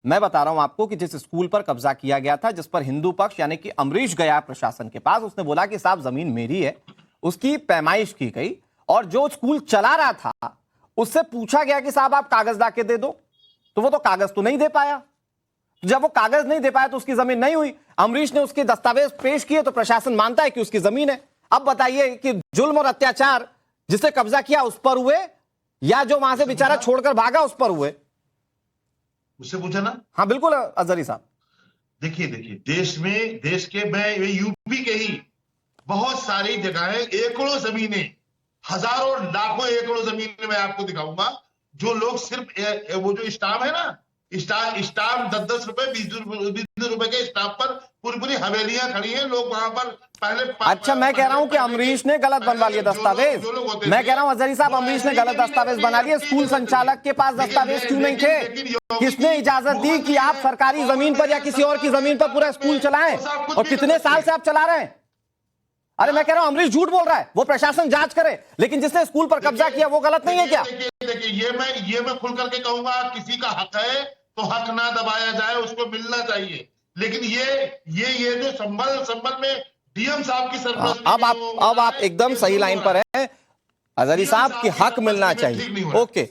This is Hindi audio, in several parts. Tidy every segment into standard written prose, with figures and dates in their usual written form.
मैं बता रहा हूं आपको कि जिस स्कूल पर कब्जा किया गया था, जिस पर हिंदू पक्ष यानी कि अमरीश गया प्रशासन के पास, उसने बोला कि साहब जमीन मेरी है, उसकी पैमाइश की गई और जो स्कूल चला रहा था उससे पूछा गया कि साहब आप कागज लाके दे दो, तो वो तो कागज तो नहीं दे पाया। जब वो कागज नहीं दे पाया तो उसकी जमीन नहीं हुई। अमरीश ने उसके दस्तावेज पेश किए तो प्रशासन मानता है कि उसकी जमीन है। अब बताइए कि जुल्म और अत्याचार जिससे कब्जा किया उस पर हुए या जो वहां से बेचारा छोड़कर भागा उस पर हुए? उससे पूछा ना। हाँ बिल्कुल अजहरी साहब। देखिए देश के मैं यूपी के ही बहुत सारी जगहें, एकड़ों जमीनें, हजारों लाखों एकड़ों जमीनें मैं आपको दिखाऊंगा, जो लोग सिर्फ वो जो स्टाम्प है ना, स्टाम्प 10-10 रुपए 20 रुपए के स्टाम्प पर पूरी हवेलियां खड़ी हैं। लोग वहां पर पहले अच्छा, मैं कह रहा हूं कि अमरीश ने गलत बनवा लिया दस्तावेज। मैं कह रहा हूं अजहरी साहब, अमरीश ने गलत दस्तावेज बना लिए। स्कूल संचालक के पास दस्तावेज क्यों नहीं थे? किसने इजाजत दी कि आप सरकारी जमीन पर या किसी और की जमीन पर पूरा स्कूल चलाएं? और कितने साल से आप चला रहे हैं? अरे मैं कह रहा हूं अमरीश झूठ बोल रहा है, वो प्रशासन जांच करे, लेकिन जिसने स्कूल पर कब्जा किया वो गलत नहीं है क्या? देखिए ये मैं खुल करके कहूंगा, किसी का हक है तो हक ना दबाया जाए, उसको मिलना चाहिए। लेकिन ये जो संभल में डीएम साहब की सरपरस्ती, अब आप एकदम सही लाइन पर हैं अजहरी साहब कि हक मिलना चाहिए। ओके,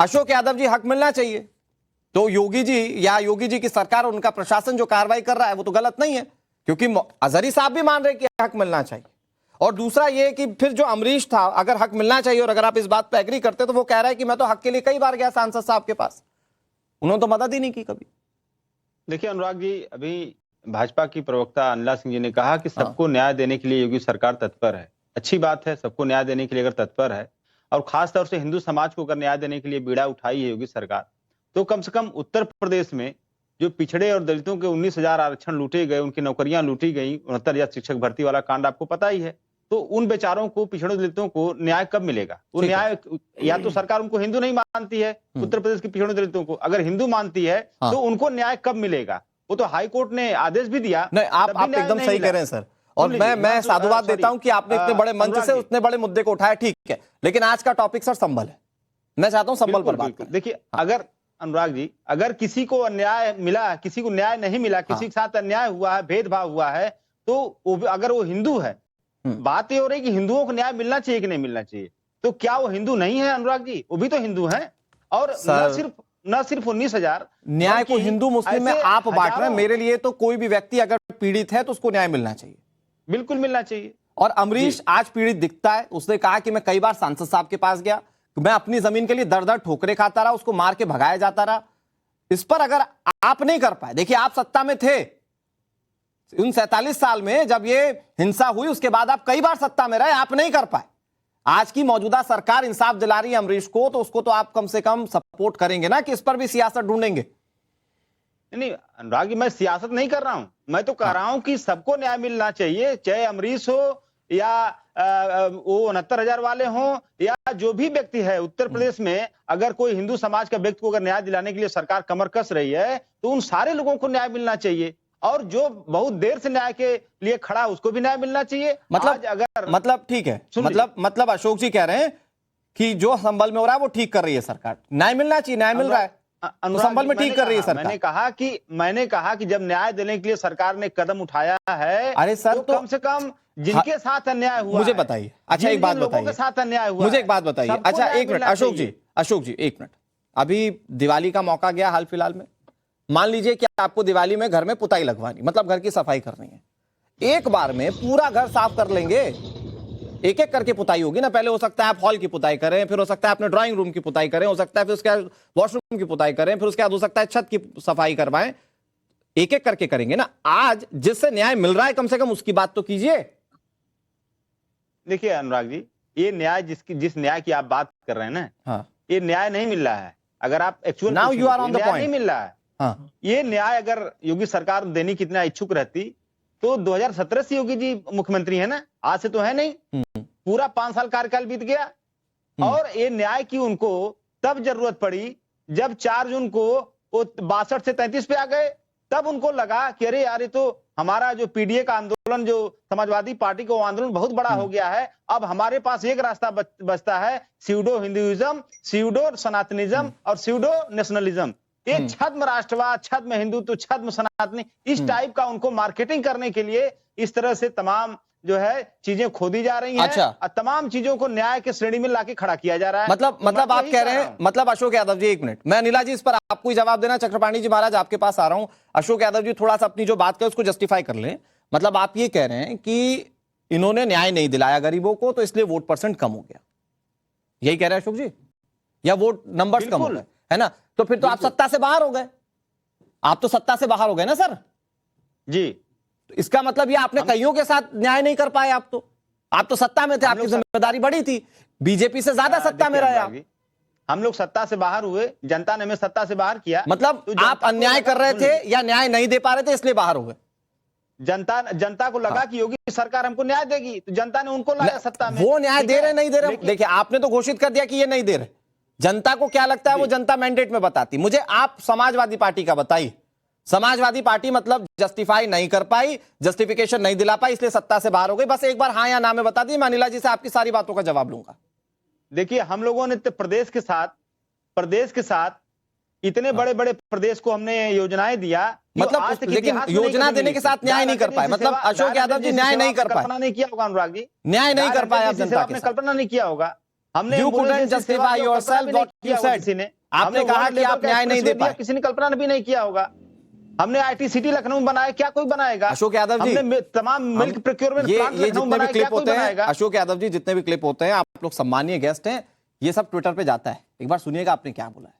अशोक यादव जी, हक मिलना चाहिए तो योगी जी की सरकार और उनका प्रशासन जो कार्रवाई कर रहा है वो तो गलत नहीं है, क्योंकि अजहरी साहब भी मान रहे कि हक मिलना चाहिए। और दूसरा ये कि फिर जो अमरीश था, अगर हक मिलना चाहिए और अगर आप इस बात पर एग्री करते तो वो कह रहा है कि मैं तो हक के लिए कई बार गया सांसद साहब के पास, उन्होंने तो मदद ही नहीं की कभी। देखिए अनुराग जी, अभी भाजपा की प्रवक्ता अनला सिंह जी ने कहा कि सबको न्याय देने के लिए योगी सरकार तत्पर है। अच्छी बात है, सबको न्याय देने के लिए अगर तत्पर है और खास तौर से हिंदू समाज को अगर न्याय देने के लिए बीड़ा उठाई है योगी सरकार, तो कम से कम उत्तर प्रदेश में जो पिछड़े और दलितों के 19,000 आरक्षण लूटे गए, उनकी नौकरियां लूटी गई, 69,000 शिक्षक भर्ती वाला कांड आपको पता ही है, तो उन बेचारों को, पिछड़े दलितों को न्याय कब मिलेगा? वो न्याय या तो सरकार उनको हिंदू नहीं मानती है, उत्तर प्रदेश के पिछड़े दलितों को अगर हिंदू मानती है तो उनको न्याय कब मिलेगा? वो तो हाई कोर्ट ने आदेश भी दिया। नहीं, आप एकदम सही कह रहे हैं सर, और मैं साधुवाद देता हूं कि आपने इतने बड़े मंच से उतने बड़े मुद्दे को उठाया, ठीक है, लेकिन आज का टॉपिक सर संभल है। मैं चाहता हूं संभल पर बात करें। देखिए, अगर अनुराग जी, अगर किसी को अन्याय मिला, किसी को न्याय नहीं मिला, किसी के साथ अन्याय हुआ है, भेदभाव हुआ है, तो अगर वो हिंदू है, बात ये हो रही कि हिंदुओं को न्याय मिलना चाहिए कि नहीं मिलना चाहिए, तो क्या वो हिंदू नहीं है अनुराग जी? वो भी तो हिंदू हैं। और न सिर्फ 19,000 न्याय को हिंदू मुस्लिम में आप बांट रहे हैं। मेरे लिए तो कोई भी व्यक्ति अगर पीड़ित है तो उसको न्याय मिलना चाहिए, बिल्कुल मिलना चाहिए। और अमरीश आज पीड़ित दिखता है। उसने कहा कि मैं कई बार सांसद साहब के पास गया, मैं अपनी जमीन के लिए दर दर ठोकरे खाता रहा, उसको मार के भगाया जाता रहा। इस पर अगर आप नहीं कर पाए, देखिए आप सत्ता में थे उन 47 साल में, जब ये हिंसा हुई उसके बाद आप कई बार सत्ता में रहे, आप नहीं कर पाए। आज की मौजूदा सरकार इंसाफ दिला रही है अमरीश को, तो उसको तो आप कम से कम सपोर्ट करेंगे ना कि इस पर भी सियासत ढूंढेंगे? नहीं अनुराग जी, मैं सियासत नहीं कर रहा हूं, मैं तो कह रहा हूं कि सबको न्याय मिलना चाहिए, चाहे अमरीश हो या वो 69,000 वाले हों या जो भी व्यक्ति है। उत्तर प्रदेश में अगर कोई हिंदू समाज का व्यक्ति को अगर न्याय दिलाने के लिए सरकार कमर कस रही है तो उन सारे लोगों को न्याय मिलना चाहिए, और जो बहुत देर से न्याय के लिए खड़ा उसको भी न्याय मिलना चाहिए। मतलब ठीक है, मतलब अशोक जी कह रहे हैं कि जो संभल में हो रहा है वो ठीक कर रही है सरकार, न्याय मिलना चाहिए, न्याय मिल रहा है, तो संभल में ठीक कर रही है सरकार। मैंने कहा कि जब न्याय देने के लिए सरकार ने कदम उठाया है, अरे सर, तो कम से कम जिनके साथ अन्याय हुआ, मुझे बताइए। अच्छा एक बात बताइए, साथ अन्याय हुआ, मुझे एक बात बताइए। अच्छा एक मिनट अशोक जी एक मिनट, अभी दिवाली का मौका गया हाल फिलहाल में, मान लीजिए कि आपको दिवाली में घर में पुताई लगवानी, मतलब घर की सफाई करनी है, एक बार में पूरा घर साफ कर लेंगे? एक एक करके पुताई होगी ना, पहले हो सकता है आप हॉल की पुताई करें, फिर हो सकता है अपने ड्राइंग रूम की पुताई करें, हो सकता है फिर उसके बाद वॉशरूम की पुताई करें, फिर उसके बाद हो सकता है छत की सफाई करवाएं, एक एक करके करेंगे ना। आज जिससे न्याय मिल रहा है कम से कम उसकी बात तो कीजिए। देखिए अनुराग जी, ये न्याय जिस न्याय की आप बात कर रहे हैं ना, हाँ, ये न्याय नहीं मिल रहा है। अगर आप actual now you are on the point, नहीं मिल रहा है। हाँ, ये न्याय अगर योगी सरकार देने की इतना इच्छुक रहती तो 2017 से योगी जी मुख्यमंत्री है ना, आज से तो है नहीं, पूरा 5 साल कार्यकाल बीत गया। और ये न्याय की उनको तब जरूरत पड़ी जब 4 जून को वो 62 से 33 पे आ गए, तब उनको लगा कि अरे यार, ये तो हमारा जो पीडीए का आंदोलन, जो समाजवादी पार्टी का आंदोलन बहुत बड़ा हो गया है, अब हमारे पास एक रास्ता बचता है, स्यूडो हिंदुइज्म, स्यूडो सनातनिज्म और स्यूडो नेशनलिज्म। ये छद्म राष्ट्रवाद, छद्म हिंदुत्व, छद्म सनातनी, इस टाइप का उनको मार्केटिंग करने के लिए इस तरह से तमाम जो है चीजें खोदी जा रही हैं। अच्छा। और तमाम चीजों को न्याय के श्रेणी में लाके खड़ा किया जा रहा है। मतलब आप कह रहे हैं, मतलब अशोक यादव जी, एक मिनट, मैं अनिला जी इस पर आपको ही जवाब देना, चक्रपाणी जी महाराज आपके पास आ रहा हूं। अशोक यादव जी थोड़ा सा अपनी जो बात करें उसको जस्टिफाई कर लें। मतलब आप ये कह रहे हैं कि इन्होंने न्याय नहीं दिलाया गरीबों को, तो इसलिए वोट परसेंट कम हो गया, यही कह रहे हैं अशोक जी? या वोट नंबर्स कम हो गए, है ना? तो फिर तो आप सत्ता से बाहर हो गए, आप तो सत्ता से बाहर हो गए ना सर जी। तो इसका मतलब ये आपने कईयों के साथ न्याय नहीं कर पाए। आप तो सत्ता में थे, आपकी जिम्मेदारी बड़ी थी, बीजेपी से ज्यादा सत्ता में रहे आप। हम लोग सत्ता से बाहर हुए, जनता ने हमें सत्ता से बाहर किया। मतलब तो आप अन्याय कर रहे थे या न्याय नहीं दे पा रहे थे इसलिए बाहर हो गए? जनता को लगा कि योगी सरकार हमको न्याय देगी, तो जनता ने उनको लाया सत्ता में। वो न्याय दे रहे नहीं दे रहे, देखिए आपने तो घोषित कर दिया कि ये नहीं दे रहे। जनता को क्या लगता है वो जनता मैंडेट में बताती। मुझे आप समाजवादी पार्टी का बताइए। समाजवादी पार्टी मतलब जस्टिफाई नहीं कर पाई, जस्टिफिकेशन नहीं दिला पाई, इसलिए सत्ता से बाहर हो गई। बस एक बार हाँ या ना में बता दी, मैं अनिला जी से आपकी सारी बातों का जवाब लूंगा। देखिए हम लोगों ने प्रदेश के साथ इतने बड़े बड़े प्रदेश को हमने योजनाएं दिया, मतलब लेकिन योजना देने के साथ न्याय नहीं कर पाए। मतलब अशोक यादव जी न्याय नहीं कर पाए। कल्पना नहीं किया होगा अनुराग जी, न्याय नहीं कर पाए आप जनता के साथ। कल्पना नहीं किया होगा हमने। You couldn't justify yourself what you said। आपने कहा कि आप न्याय नहीं दे पाए, किसी ने कल्पना भी नहीं किया होगा। हमने आईटी सिटी लखनऊ में बनाया, क्या कोई बनाएगा? अशोक यादव जी, हमने तमाम मिल्क प्रोक्योरमेंट प्लांट लखनऊ में बनाया, क्या कोई बनाएगा? अशोक यादव जी जितने भी क्लिप होते हैं, आप लोग सम्मानीय गेस्ट हैं, ये सब ट्विटर पे जाता है। एक बार सुनिएगा आपने क्या बोला है,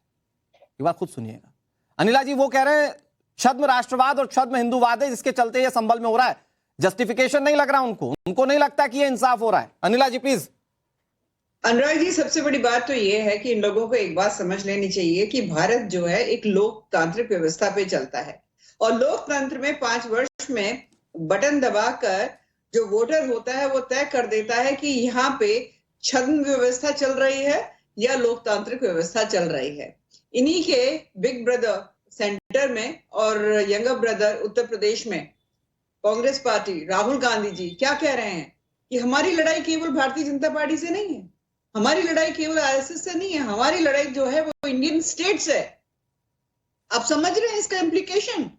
एक बार खुद सुनिएगा। अनिला जी वो कह रहे हैं छद्म राष्ट्रवाद और छद्म हिंदूवाद है जिसके चलते ये संभल में हो रहा है। जस्टिफिकेशन नहीं लग रहा उनको नहीं लगता कि ये इंसाफ हो रहा है। अनिला जी प्लीज। अनुराग जी सबसे बड़ी बात तो ये है कि इन लोगों को एक बात समझ लेनी चाहिए कि भारत जो है एक लोकतांत्रिक व्यवस्था पे चलता है, और लोकतंत्र में 5 वर्ष में बटन दबाकर जो वोटर होता है वो तय कर देता है कि यहाँ पे छद्म व्यवस्था चल रही है या लोकतांत्रिक व्यवस्था चल रही है। इन्हीं के बिग ब्रदर सेंटर में और यंगर ब्रदर उत्तर प्रदेश में कांग्रेस पार्टी, राहुल गांधी जी क्या कह रहे हैं कि हमारी लड़ाई केवल भारतीय जनता पार्टी से नहीं है, हमारी लड़ाई केवल आरएसएस से नहीं है, हमारी लड़ाई जो है वो इंडियन स्टेट्स है। आप समझ रहे हैं इसका इम्प्लीकेशन?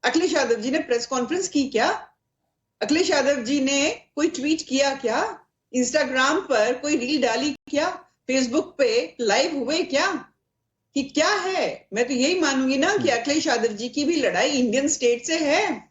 अखिलेश यादव जी ने प्रेस कॉन्फ्रेंस की क्या? अखिलेश यादव जी ने कोई ट्वीट किया क्या? इंस्टाग्राम पर कोई रील डाली क्या? फेसबुक पे लाइव हुए क्या? कि क्या है? मैं तो यही मानूंगी ना कि अखिलेश यादव जी की भी लड़ाई इंडियन स्टेट से है।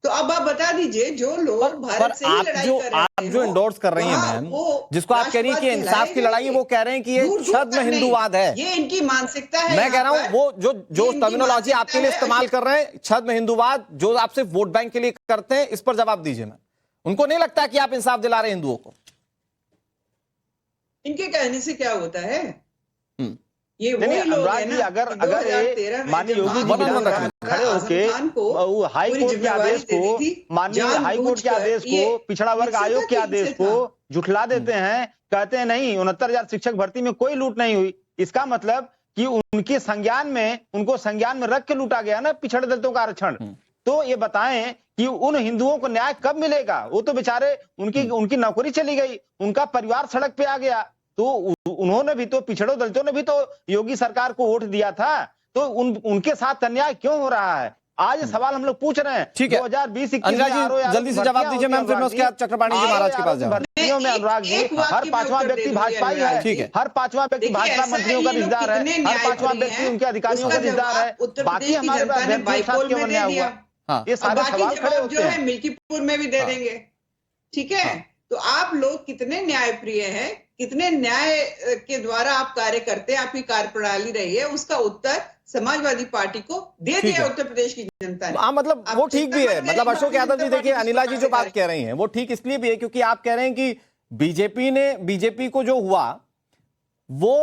तो अब आप बता दीजिए जो लोग भारत से ही लड़ाई कर रहे हैं, आप जो इंडोर्स कर रही हैं मैम, जिसको आप कह रही हैं कि इंसाफ की लड़ाई है, वो कह रहे हैं कि ये छद्म हिंदूवाद है। ये इनकी मानसिकता है। मैं कह रहा हूं वो जो टर्मिनोलॉजी आपके लिए इस्तेमाल कर रहे हैं, छद्म हिंदूवाद, जो आप सिर्फ वोट बैंक के लिए करते हैं, इस पर जवाब दीजिए। मैं उनको नहीं लगता कि आप इंसाफ दिला रहे हिंदुओं को? इनके कहने से क्या होता है? ये नहीं, अनुराग जी अगर माननीय योगी जी खड़े होके हाई कोर्ट के आदेश को, माननीय हाई कोर्ट के आदेश को, पिछड़ा वर्ग आयोग के आदेश को झुठला देते हैं, कहते हैं नहीं 69,000 शिक्षक भर्ती में कोई लूट नहीं हुई। इसका मतलब कि उनके संज्ञान में, उनको संज्ञान में रख के लूटा गया ना पिछड़े दलितों का आरक्षण। तो ये बताएं कि उन हिंदुओं को न्याय कब मिलेगा? वो तो बेचारे उनकी नौकरी चली गई, उनका परिवार सड़क पे आ गया, तो उन्होंने भी तो, पिछड़ों दलितों ने भी तो योगी सरकार को वोट दिया था, तो उनके साथ अन्याय क्यों हो रहा है? आज सवाल हम लोग पूछ रहे हैं। ठीक है 2020-21 जल्दी से जवाब दीजिए मैम, फिर मैं उसके बाद चक्रपाणी जी महाराज के पास जाऊंगा। भर्तियों में अनुराग जी हर 5वां व्यक्ति भाजपा ही है। ठीक है, हर 5वां व्यक्ति भाजपा मंत्रियों का रिश्तेदार है, हर 5वां व्यक्ति उनके अधिकारियों का रिश्तेदार है। बाकी हमारे अभ्यर्थियों के साथ क्यों अन्याय हुआ? ये सारे सवाल खड़े होते हैं। मिल्कीपुर में भी दे देंगे। ठीक है, तो आप लोग कितने न्यायप्रिय हैं, कितने न्याय के द्वारा आप कार्य करते हैं, आपकी कार्यप्रणाली रही है, उसका उत्तर समाजवादी पार्टी को दे दिया उत्तर प्रदेश की जनता ने। मतलब वो ठीक भी है। मतलब अशोक यादव जी देखिए, अनिला जी जो बात कह रही हैं वो ठीक इसलिए भी है क्योंकि आप कह रहे हैं कि बीजेपी को जो हुआ वो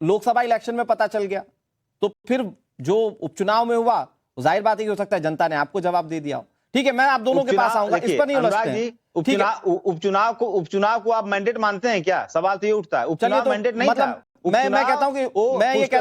लोकसभा इलेक्शन में पता चल गया, तो फिर जो उपचुनाव में हुआ जाहिर बात है कि हो सकता है जनता ने आपको जवाब दे दिया हो। ठीक है, मैं आप दोनों के पास आऊंगा, इस पर नहीं उलझते हैं। उपचुनाव को आप मैंडेट मानते हैं क्या? सवाल तो ये उठता है, उपचुनाव मैंडेट नहीं था। मैं कहता हूं कि मैं ये कहता